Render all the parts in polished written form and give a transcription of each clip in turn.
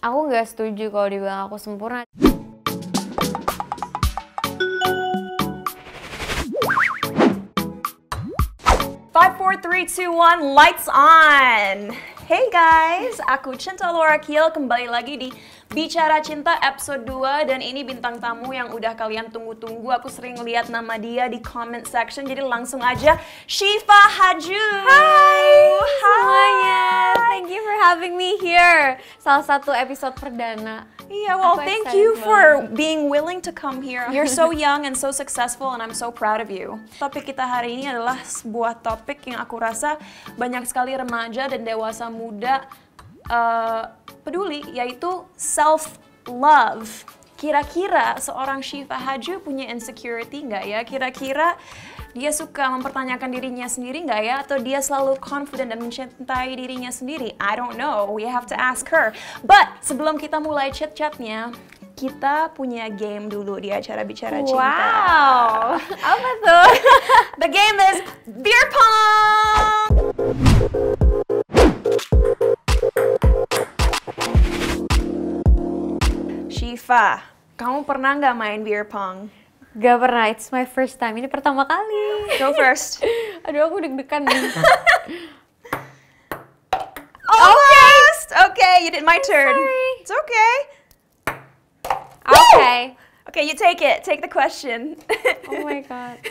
Aku nggak setuju kalau dibilang aku sempurna. Five, four, three, two, one, lights on! Hey guys, aku Cinta Laura Kiel kembali lagi di Bicara Cinta episode 2 dan ini bintang tamu yang udah kalian tunggu-tunggu. Aku sering lihat nama dia di comment section, jadi langsung aja Syifa Haju. Hai semuanya, thank you for having me here. Salah satu episode perdana. Yeah, well, Aku thank excited you for banget. being willing to come here. You're so young and so successful and I'm so proud of you. Topik kita hari ini adalah sebuah topik yang aku rasa banyak sekali remaja dan dewasa muda peduli, yaitu self-love. Kira-kira seorang Syifa Haju punya insecurity nggak ya? Kira-kira dia suka mempertanyakan dirinya sendiri nggak ya? Atau dia selalu confident dan mencintai dirinya sendiri? I don't know, we have to ask her. But sebelum kita mulai chat-chatnya, kita punya game dulu di acara Bicara Cinta. Wow, apa tuh? The game is Beer Pong! Syifa, kamu pernah nggak main beer pong? Gak pernah, it's my first time. Ini pertama kali. Go first. Aduh, aku deg-degan nih. Almost! Okay, you did my turn. sorry. It's okay. Okay. Okay, you take it. Take the question. Oh my god.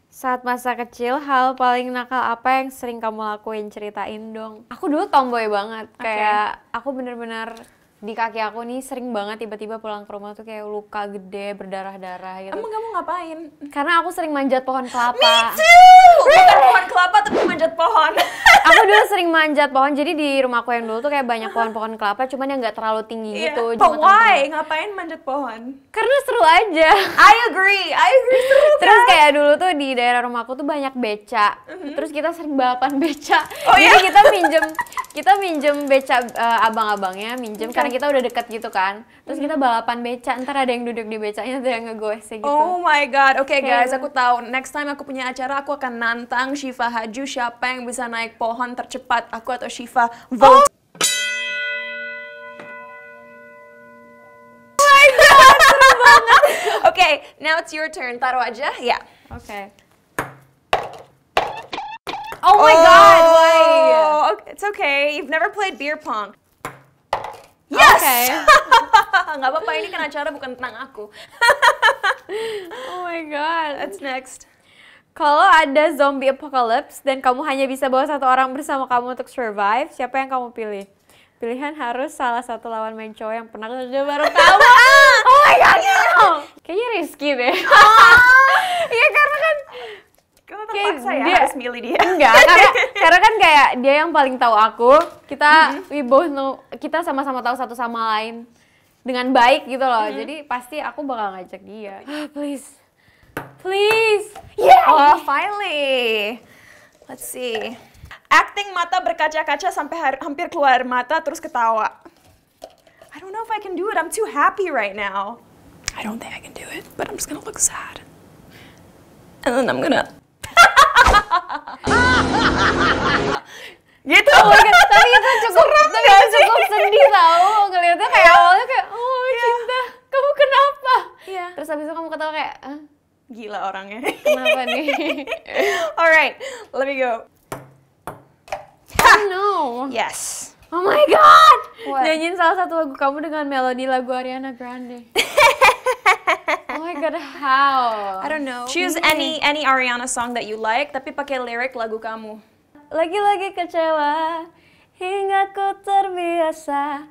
Saat masa kecil, hal paling nakal apa yang sering kamu lakuin? Ceritain dong. Aku dulu tomboy banget. Kayak aku bener-bener di kaki aku nih sering banget tiba-tiba pulang ke rumah tuh kayak luka gede, berdarah-darah gitu. Emang kamu ngapain? Karena aku sering manjat pohon kelapa. Me too! Bukan pohon kelapa, tapi manjat pohon. Aku dulu sering manjat pohon, jadi di rumahku yang dulu tuh kayak banyak pohon-pohon kelapa, cuman yang nggak terlalu tinggi gitu. But cuma why? tengah-tengah. Ngapain manjat pohon? Karena seru aja. I agree seru kan? Terus kayak dulu tuh di daerah rumahku tuh banyak beca. Terus kita sering balapan beca. Jadi kita minjem beca abang-abangnya minjem karena kita udah deket gitu kan. Terus kita balapan beca, ntar ada yang duduk di becanya, ada yang ngegoesnya gitu. Oh my god, oke Kayak- guys, aku tahu. Next time aku punya acara, aku akan nantang Syifa Haju siapa yang bisa naik pohon tercepat, aku atau Syifa. Vote. Oh my god, seru banget. Oke, now it's your turn. Taruh aja, ya. Oke. Oh my god, why? It's okay. You've never played beer pong. Yes! Oke. Nggak apa-apa, ini kan acara bukan tentang aku. Oh my god. That's next. Kalau ada zombie apocalypse dan kamu hanya bisa bawa satu orang bersama kamu untuk survive, siapa yang kamu pilih? Pilihan harus salah satu lawan main cowok yang pernah kerja bareng kamu. Oh my god, no! Kayaknya Rizky deh. Iya karena kan Kamu kayak terpaksa ya dia- harus milih dia. enggak, karena kan kayak dia yang paling tahu aku. Kita we both know, kita sama-sama tahu satu sama lain dengan baik gitu loh. Jadi pasti aku bakal ngajak dia. Please. Please. Yeah. Oh, finally. Let's see. Acting mata berkaca-kaca sampai hampir keluar mata terus ketawa. I don't know if I can do it. I'm too happy right now. I don't think I can do it, but I'm just gonna look sad. And then I'm gonna... gitu. Oh my god, tapi itu cukup sedih tau. Ngeliatnya kayak awalnya kayak, oh Cinta, kamu kenapa? Iya. Terus habis itu kamu ketawa kayak, Gila orangnya. kenapa nih? Alright, let me go. Oh no. Yes. Oh my god. What? Nyanyiin salah satu lagu kamu dengan melodi lagu Ariana Grande. Oh my god, how? I don't know. Choose any Ariana song that you like, tapi pakai lirik lagu kamu. Lagi-lagi kecewa hingga ku terbiasa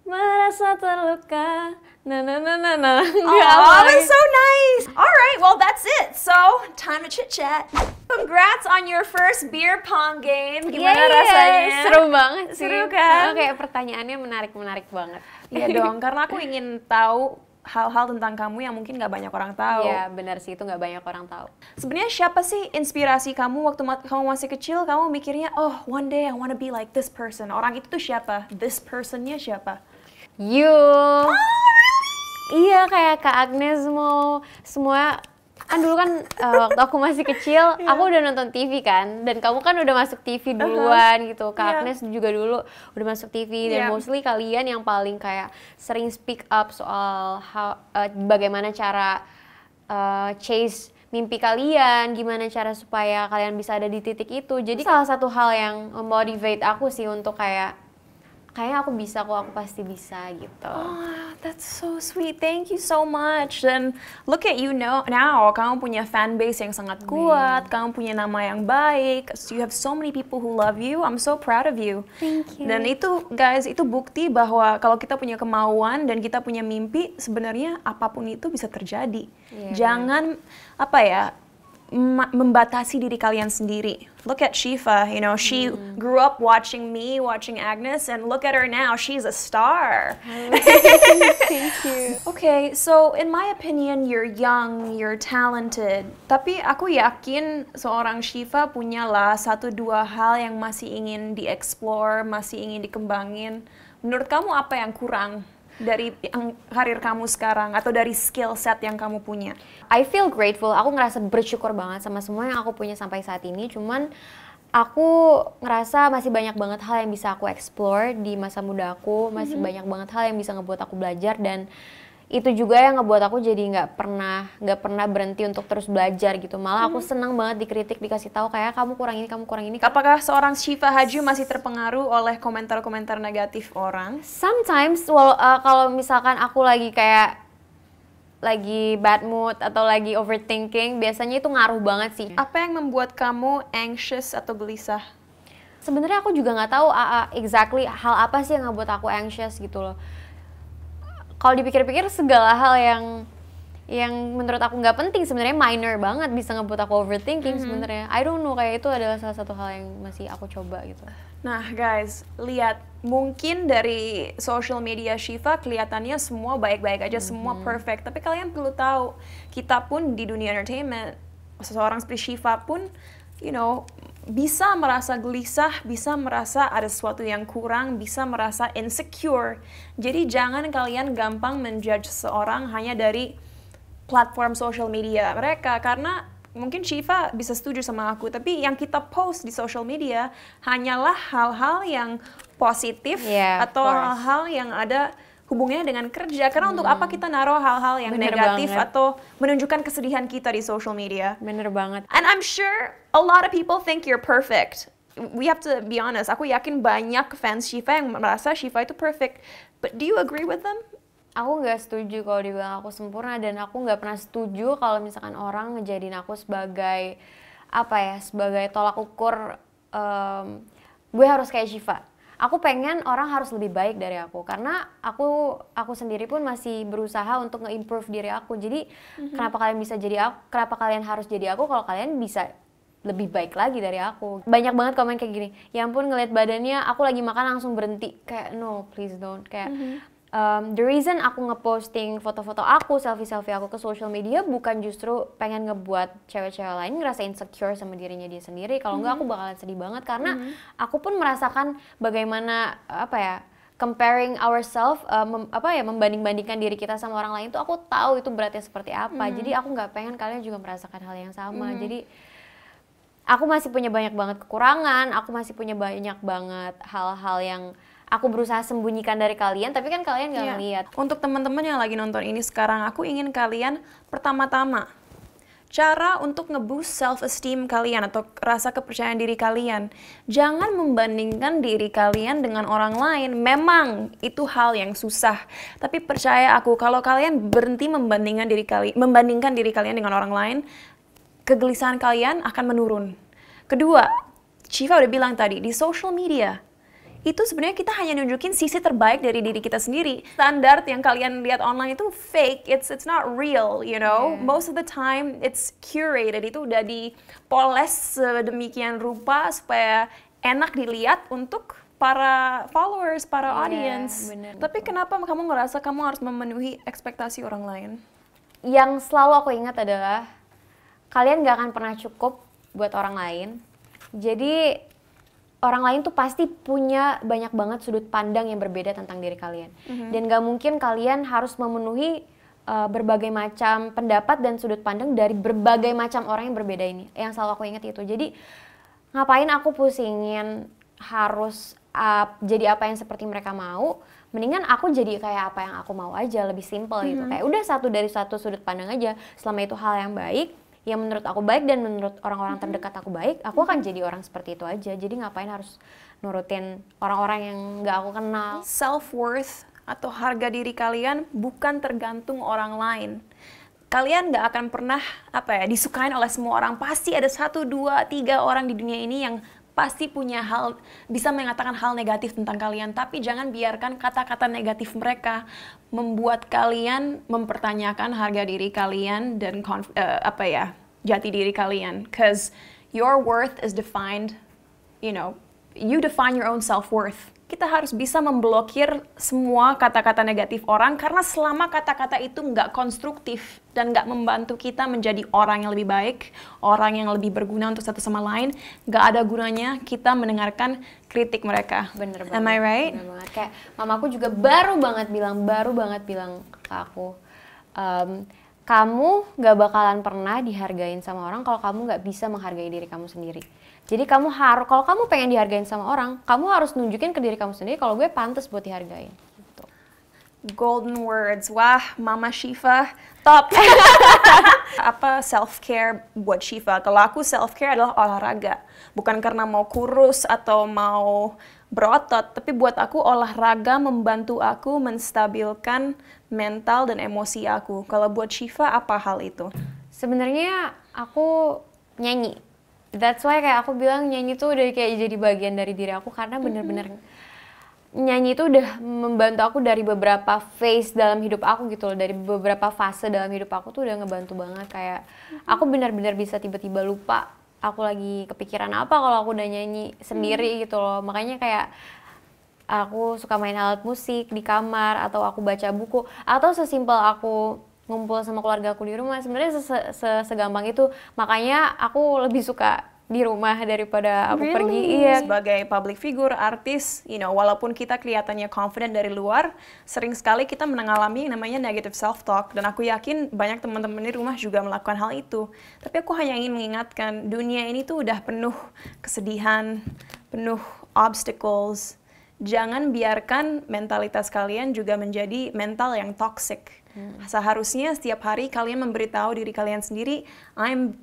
merasa terluka. Na na na na na. Oh, that's so nice. All right, well that's it. So time to chit chat. Congrats on your first beer pong game. Gimana rasanya? Seru banget sih. Seru kan? Kayak pertanyaannya menarik banget. Iya dong, karena aku ingin tahu hal-hal tentang kamu yang mungkin nggak banyak orang tahu. Iya benar sih, itu nggak banyak orang tahu. Sebenarnya siapa sih inspirasi kamu waktu kamu masih kecil? Kamu mikirnya, oh one day I wanna be like this person. Orang itu tuh siapa? This personnya siapa? You. Iya kayak Kak Agnes mau semua Kan dulu kan waktu aku masih kecil, aku udah nonton TV kan, dan kamu kan udah masuk TV duluan gitu. Kak Agnes juga dulu udah masuk TV, dan mostly kalian yang paling kayak sering speak up soal bagaimana cara chase mimpi kalian, gimana cara supaya kalian bisa ada di titik itu. Jadi salah satu hal yang memotivate aku sih untuk kayaknya aku bisa kok, aku pasti bisa gitu. Oh, that's so sweet. Thank you so much. Dan look at you now, kamu punya fan base yang sangat kuat, kamu punya nama yang baik, so you have so many people who love you. I'm so proud of you. Thank you. Dan itu, guys, itu bukti bahwa kalau kita punya kemauan dan kita punya mimpi, sebenarnya apapun itu bisa terjadi. Jangan, membatasi diri kalian sendiri. Look at Shifa, you know, she grew up watching me, watching Agnes, and look at her now, she's a star. Thank you. Okay, so in my opinion, you're young, you're talented. Tapi aku yakin seorang Shifa punyalah 1-2 hal yang masih ingin di-explore, masih ingin dikembangin. Menurut kamu apa yang kurang dari karir kamu sekarang atau dari skill set yang kamu punya? I feel grateful. Aku ngerasa bersyukur banget sama semua yang aku punya sampai saat ini. Cuman aku ngerasa masih banyak banget hal yang bisa aku explore di masa muda aku. Masih banyak banget hal yang bisa ngebuat aku belajar, dan itu juga yang ngebuat aku jadi nggak pernah berhenti untuk terus belajar gitu. Malah aku senang banget dikritik, dikasih tahu kayak kamu kurang ini, kamu kurang ini. Apakah seorang Shifa Haju masih terpengaruh oleh komentar-komentar negatif orang? Sometimes, kalau misalkan aku lagi bad mood atau lagi overthinking, biasanya itu ngaruh banget sih. Apa yang membuat kamu anxious atau gelisah? Sebenarnya aku juga nggak tahu exactly hal apa sih yang ngebuat aku anxious gitu loh. Kalau dipikir-pikir segala hal yang menurut aku nggak penting sebenarnya minor banget bisa ngebuat aku overthinking sebenarnya. I don't know, kayak itu adalah salah satu hal yang masih aku coba gitu. Nah guys, lihat, mungkin dari social media Shifa kelihatannya semua baik-baik aja, semua perfect. Tapi kalian perlu tahu, kita pun di dunia entertainment, seseorang seperti Shifa pun, you know, bisa merasa gelisah, bisa merasa ada sesuatu yang kurang, bisa merasa insecure. Jadi jangan kalian gampang menjudge seseorang hanya dari platform social media mereka, karena mungkin Shifa bisa setuju sama aku, tapi yang kita post di social media hanyalah hal-hal yang positif atau hal-hal yang ada hubungannya dengan kerja. Karena untuk apa kita naruh hal-hal yang negatif atau menunjukkan kesedihan kita di social media? Bener banget. And I'm sure a lot of people think you're perfect. We have to be honest. Aku yakin banyak fans Shifa yang merasa Shifa itu perfect. But do you agree with them? Aku nggak setuju kalau dibilang aku sempurna, dan aku nggak pernah setuju kalau misalkan orang ngejadiin aku sebagai sebagai tolak ukur gue harus kayak Shifa. Aku pengen orang harus lebih baik dari aku, karena aku sendiri pun masih berusaha untuk nge-improve diri aku. Jadi kenapa kalian harus jadi aku kalau kalian bisa lebih baik lagi dari aku. Banyak banget komen kayak gini, ya ampun ngeliat badannya, aku lagi makan langsung berhenti. Kayak no, please don't. Kayak the reason aku ngeposting foto-foto aku, selfie-selfie aku ke social media bukan justru pengen ngebuat cewek-cewek lain ngerasa insecure sama dirinya dia sendiri. Kalau enggak aku bakalan sedih banget, karena aku pun merasakan bagaimana comparing ourselves, membanding-bandingkan diri kita sama orang lain tuh aku tahu itu beratnya seperti apa. Jadi aku nggak pengen kalian juga merasakan hal yang sama. Jadi aku masih punya banyak banget kekurangan, aku masih punya banyak banget hal-hal yang aku berusaha sembunyikan dari kalian, tapi kan kalian nggak ngeliat. Untuk teman-teman yang lagi nonton ini sekarang, aku ingin kalian pertama-tama cara untuk nge-boost self-esteem kalian atau rasa kepercayaan diri kalian. Jangan membandingkan diri kalian dengan orang lain. Memang itu hal yang susah, tapi percaya aku, kalau kalian berhenti membandingkan diri kalian dengan orang lain, kegelisahan kalian akan menurun. Kedua, Shifa udah bilang tadi, di social media itu sebenarnya kita hanya nunjukin sisi terbaik dari diri kita sendiri. Standar yang kalian lihat online itu fake, it's not real, you know. Most of the time it's curated, itu udah dipoles sedemikian rupa supaya enak dilihat untuk para followers, para audience. Tapi kenapa kamu ngerasa kamu harus memenuhi ekspektasi orang lain? Yang selalu aku ingat adalah kalian gak akan pernah cukup buat orang lain. Jadi orang lain tuh pasti punya banyak banget sudut pandang yang berbeda tentang diri kalian. Dan gak mungkin kalian harus memenuhi berbagai macam pendapat dan sudut pandang dari berbagai macam orang yang berbeda ini. Yang selalu aku ingat itu. Jadi ngapain aku pusingin harus jadi apa yang seperti mereka mau, mendingan aku jadi kayak apa yang aku mau aja, lebih simple gitu. Kayak udah dari satu sudut pandang aja, selama itu hal yang baik, yang menurut aku baik dan menurut orang-orang terdekat aku baik, aku akan jadi orang seperti itu aja. Jadi ngapain harus nurutin orang-orang yang gak aku kenal. Self-worth atau harga diri kalian bukan tergantung orang lain. Kalian gak akan pernah disukain oleh semua orang. Pasti ada 1, 2, 3 orang di dunia ini yang pasti bisa mengatakan hal negatif tentang kalian. Tapi jangan biarkan kata-kata negatif mereka membuat kalian mempertanyakan harga diri kalian dan jati diri kalian. Because your worth is defined, you define your own self-worth. Kita harus bisa memblokir semua kata-kata negatif orang, karena selama kata-kata itu nggak konstruktif dan nggak membantu kita menjadi orang yang lebih baik, orang yang lebih berguna untuk satu sama lain, nggak ada gunanya kita mendengarkan kritik mereka. Bener banget. Am I right? Bener banget. Kayak mamaku juga baru banget bilang ke aku, kamu nggak bakalan pernah dihargain sama orang kalau kamu nggak bisa menghargai diri kamu sendiri. Jadi kalau kamu pengen dihargain sama orang, kamu harus nunjukin ke diri kamu sendiri kalau gue pantas buat dihargain. Gitu. Golden words. Wah, Mama Shiva, top. Apa self-care buat Shiva? Kalau aku self-care adalah olahraga. Bukan karena mau kurus atau mau berotot, tapi buat aku olahraga membantu aku menstabilkan mental dan emosi aku. Kalau buat Shiva, apa hal itu? Sebenarnya aku nyanyi. That's why kayak aku bilang nyanyi tuh udah kayak jadi bagian dari diri aku, karena bener-bener nyanyi itu udah membantu aku dari beberapa phase dalam hidup aku gitu loh, dari beberapa fase dalam hidup aku tuh udah ngebantu banget. Kayak aku benar-benar bisa tiba-tiba lupa aku lagi kepikiran apa kalau aku udah nyanyi sendiri gitu loh. Makanya kayak aku suka main alat musik di kamar, atau aku baca buku, atau sesimpel aku ngumpul sama keluarga aku di rumah. Sebenarnya segampang itu. Makanya aku lebih suka di rumah daripada aku pergi. Iya. Sebagai public figure, artis, walaupun kita kelihatannya confident dari luar, sering sekali kita mengalami namanya negative self-talk. Dan aku yakin banyak teman-teman di rumah juga melakukan hal itu. Tapi aku hanya ingin mengingatkan, dunia ini tuh udah penuh kesedihan, penuh obstacles. Jangan biarkan mentalitas kalian juga menjadi mental yang toxic. Seharusnya setiap hari kalian memberitahu diri kalian sendiri, I'm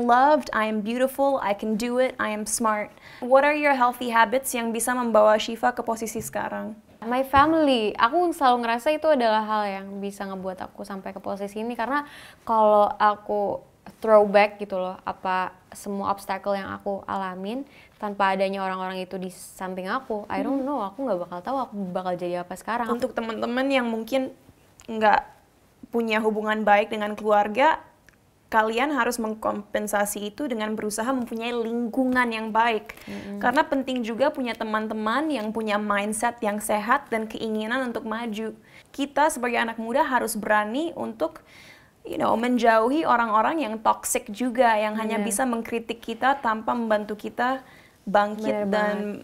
loved, I'm beautiful, I can do it, I am smart. What are your healthy habits yang bisa membawa Shiva ke posisi sekarang? My family, aku selalu ngerasa itu adalah hal yang bisa ngebuat aku sampai ke posisi ini, karena kalau aku throwback gitu loh, apa semua obstacle yang aku alamin tanpa adanya orang-orang itu di samping aku, I don't know, aku nggak bakal tahu aku bakal jadi apa sekarang. Untuk teman-teman yang mungkin nggak punya hubungan baik dengan keluarga, kalian harus mengkompensasi itu dengan berusaha mempunyai lingkungan yang baik. Karena penting juga punya teman-teman yang punya mindset yang sehat dan keinginan untuk maju. Kita sebagai anak muda harus berani untuk menjauhi orang-orang yang toxic juga, yang hanya bisa mengkritik kita tanpa membantu kita bangkit dan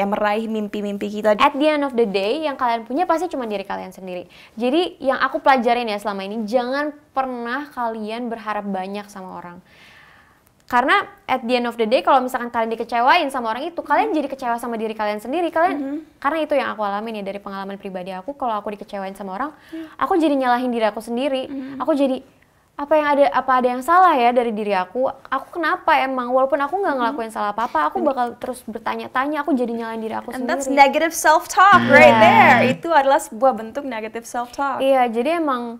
meraih mimpi-mimpi kita. At the end of the day, yang kalian punya pasti cuma diri kalian sendiri. Jadi yang aku pelajarin ya selama ini, jangan pernah kalian berharap banyak sama orang. Karena at the end of the day, kalau misalkan kalian dikecewain sama orang itu, kalian jadi kecewa sama diri kalian sendiri. Karena itu yang aku alami nih dari pengalaman pribadi aku. Kalau aku dikecewain sama orang, aku jadi nyalahin diri aku sendiri. Aku jadi apa ada yang salah ya dari diri aku kenapa emang, walaupun aku nggak ngelakuin salah apa-apa, aku bakal terus bertanya-tanya, aku jadi nyalain diri aku sendiri. And that's negative self-talk right there. Itu adalah sebuah bentuk negative self-talk. Iya, jadi emang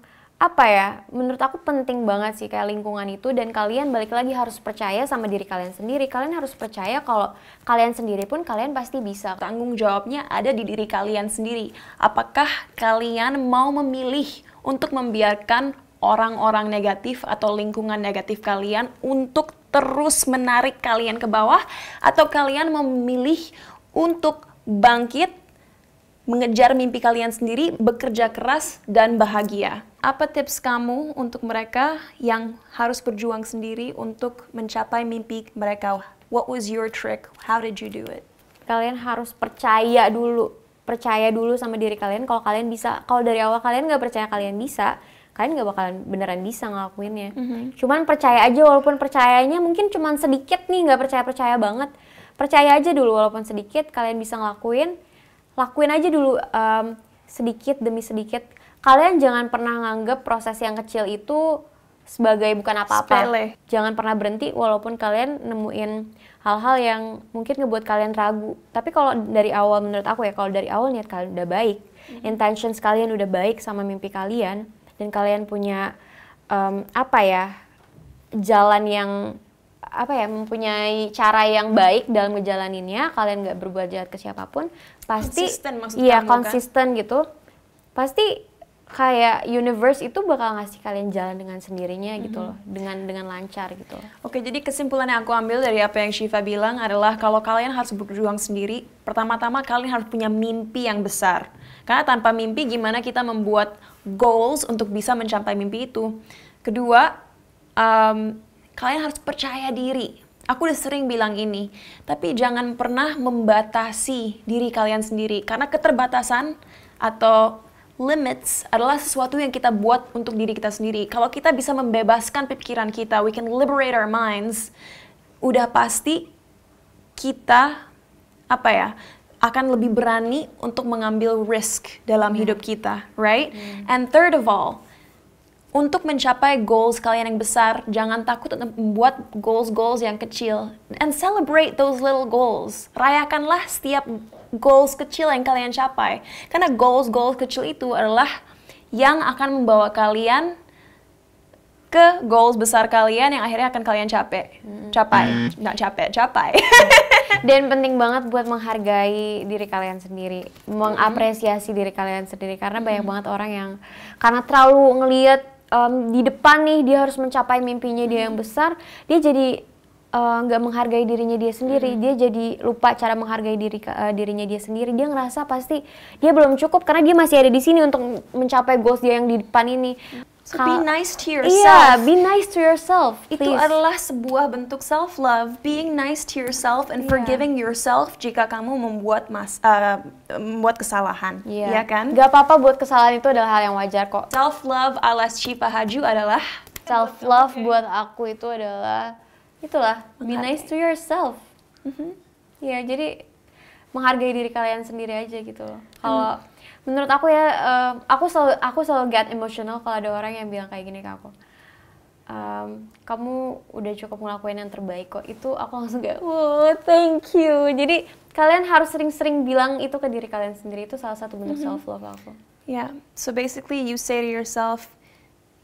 menurut aku penting banget sih kayak lingkungan itu, dan kalian balik lagi harus percaya sama diri kalian sendiri. Kalian harus percaya kalau kalian sendiri pun kalian pasti bisa. Tanggung jawabnya ada di diri kalian sendiri. Apakah kalian mau memilih untuk membiarkan orang-orang negatif atau lingkungan negatif kalian untuk terus menarik kalian ke bawah, atau kalian memilih untuk bangkit, mengejar mimpi kalian sendiri, bekerja keras dan bahagia? Apa tips kamu untuk mereka yang harus berjuang sendiri untuk mencapai mimpi mereka? What was your trick? How did you do it? Kalian harus percaya dulu percaya dulu sama diri kalian kalau kalian bisa. Kalau dari awal kalian nggak percaya kalian bisa, kalian nggak bakalan beneran bisa ngelakuinnya. Cuman percaya aja, walaupun percayanya mungkin cuman sedikit nih, nggak percaya banget. Percaya aja dulu walaupun sedikit, kalian bisa lakuin aja dulu sedikit demi sedikit. Kalian jangan pernah nganggep proses yang kecil itu sebagai bukan apa-apa. Jangan pernah berhenti walaupun kalian nemuin hal-hal yang mungkin ngebuat kalian ragu. Tapi kalau dari awal, menurut aku ya, kalau dari awal niat kalian udah baik, intentions kalian udah baik sama mimpi kalian, dan kalian punya jalan yang mempunyai cara yang baik dalam ngejalaninnya, kalian nggak berbuat jahat ke siapapun, pasti konsisten gitu, pasti kayak universe itu bakal ngasih kalian jalan dengan sendirinya gitu loh, dengan lancar gitu loh. Oke, jadi kesimpulan yang aku ambil dari apa yang Shiva bilang adalah kalau kalian harus berjuang sendiri, pertama-tama kalian harus punya mimpi yang besar. Karena tanpa mimpi gimana kita membuat goals untuk bisa mencapai mimpi itu. Kedua, kalian harus percaya diri. Aku udah sering bilang ini, tapi jangan pernah membatasi diri kalian sendiri. Karena keterbatasan atau limits adalah sesuatu yang kita buat untuk diri kita sendiri. Kalau kita bisa membebaskan pikiran kita, we can liberate our minds, udah pasti kita akan lebih berani untuk mengambil risk dalam hidup kita, right? And third of all, untuk mencapai goals kalian yang besar, jangan takut untuk membuat goals yang kecil. And celebrate those little goals. Rayakanlah setiap goals kecil yang kalian capai. Karena goals kecil itu adalah yang akan membawa kalian ke goals besar kalian yang akhirnya akan kalian capai. Dan penting banget buat menghargai diri kalian sendiri, mengapresiasi diri kalian sendiri, karena banyak banget orang yang karena terlalu ngelihat di depan nih dia harus mencapai mimpinya dia yang besar, dia jadi nggak menghargai dirinya dia sendiri, dia jadi lupa cara menghargai dirinya dia sendiri. Dia ngerasa pasti dia belum cukup karena dia masih ada di sini untuk mencapai goals dia yang di depan ini. So be nice to yourself. Iya, be nice to yourself. Itu adalah sebuah bentuk self-love. Being nice to yourself and forgiving yourself jika kamu membuat kesalahan. Ya kan? Gak apa-apa buat kesalahan, itu adalah hal yang wajar kok. Self-love ala Shiva Haju adalah? Self-love buat aku itu adalah itulah, be nice to yourself. Ya, jadi menghargai diri kalian sendiri aja gitu loh. Kalau menurut aku ya, aku selalu get emotional kalau ada orang yang bilang kayak gini ke aku. Kamu udah cukup ngelakuin yang terbaik kok. Itu aku langsung kayak, oh thank you. Jadi kalian harus sering-sering bilang itu ke diri kalian sendiri. Itu salah satu bentuk self-love aku. Yeah, so basically you say to yourself,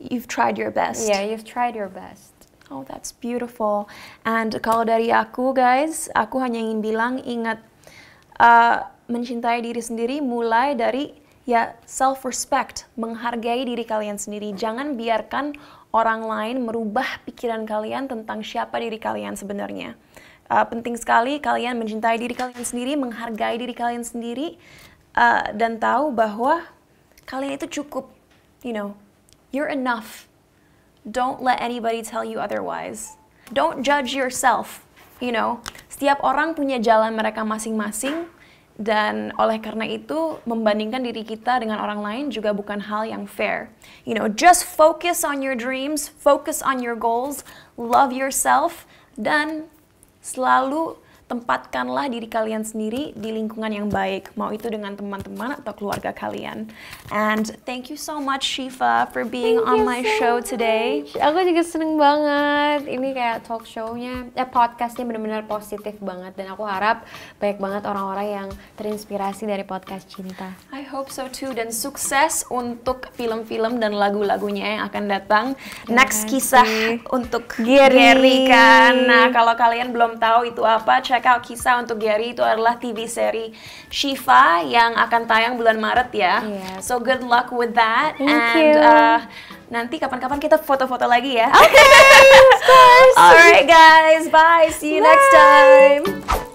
you've tried your best. Yeah, you've tried your best. Oh, that's beautiful. And kalau dari aku, guys, aku hanya ingin bilang, ingat, mencintai diri sendiri mulai dari self-respect, menghargai diri kalian sendiri. Jangan biarkan orang lain merubah pikiran kalian tentang siapa diri kalian sebenarnya. Penting sekali kalian mencintai diri kalian sendiri, menghargai diri kalian sendiri, dan tahu bahwa kalian itu cukup, you're enough. Don't let anybody tell you otherwise. Don't judge yourself. Setiap orang punya jalan mereka masing-masing, dan oleh karena itu membandingkan diri kita dengan orang lain juga bukan hal yang fair. Just focus on your dreams, focus on your goals, love yourself, dan selalu tempatkanlah diri kalian sendiri di lingkungan yang baik, mau itu dengan teman-teman atau keluarga kalian. And thank you so much Shiva for being on my show today. Aku juga seneng banget. Ini kayak talk show-nya, podcastnya benar-benar positif banget, dan aku harap banyak banget orang-orang yang terinspirasi dari podcast Cinta. I hope so too, dan sukses untuk film-film dan lagu-lagunya yang akan datang. Next kisah untuk Gary kan. Nah, kalau kalian belum tahu itu apa, check out kisah untuk Gary. Itu adalah TV seri Shiva yang akan tayang bulan Maret ya. So good luck with that. Thank you. Nanti kapan-kapan kita foto-foto lagi ya. Okay, of course. Alright guys, bye. See you next time.